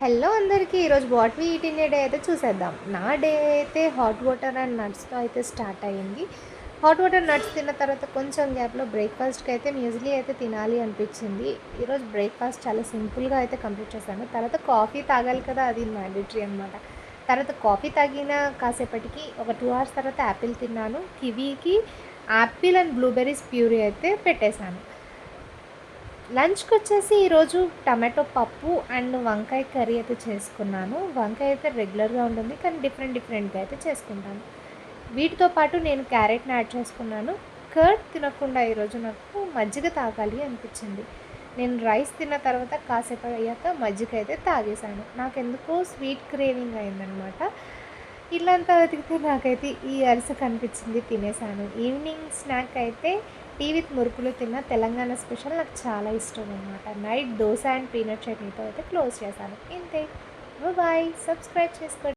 Hello అందరికీ ఈరోజు what we eat in a day అయితే చూసేద్దాం. నా డే అయితే హాట్ వాటర్ అండ్ నట్స్‌తో అయితే స్టార్ట్ అయ్యింది. హాట్ వాటర్, నట్స్ తిన్న తర్వాత కొంచెం గ్యాప్‌లో బ్రేక్‌ఫాస్ట్‌కి అయితే మ్యూస్లీ అయితే తినాలి అనిపించింది. ఈరోజు బ్రేక్‌ఫాస్ట్ చాలా సింపుల్‌గా అయితే కంప్లీట్ చేశాను. తర్వాత కాఫీ తాగాలి కదా, అది మ్యాండేటరీ అనమాట. తర్వాత కాఫీ తాగిన కాసేపటికి ఒక 2 అవర్స్ తర్వాత యాపిల్ తిన్నాను. కివీకి యాపిల్ అండ్ బ్లూబెర్రీస్ ప్యూరీ అయితే పెట్టేశాను. లంచ్‌కొచ్చేసి ఈరోజు టమాటో పప్పు అండ్ వంకాయ కర్రీ అయితే చేసుకున్నాను. వంకాయ అయితే రెగ్యులర్‌గా ఉంటుంది. కానీ డిఫరెంట్‌గా అయితే చేసుకుంటాను. వీటితో పాటు నేను క్యారెట్‌ని యాడ్ చేసుకున్నాను. కర్డ్ తినకుండా ఈరోజు నాకు మజ్జిగ తాగాలి అనిపించింది. నేను రైస్ తిన్న తర్వాత కాసేపు అయ్యాక మజ్జిగ అయితే తాగేశాను. నాకెందుకో స్వీట్ క్రేవింగ్ అయిందనమాట. ఇల్లంతా వెతికితే నాకైతే ఈ అరిసె కనిపించింది, తినేసాను. ఈవినింగ్ స్నాక్ అయితే టీ విత్ మురుకులు తిన్న తెలంగాణ స్పెషల్ నాకు చాలా ఇష్టం అనమాట. నైట్ దోస అండ్ పీనట్ చట్నీతో అయితే క్లోజ్ చేశాను. ఇంతే. బాయ్. సబ్స్క్రైబ్ చేసుకోండి.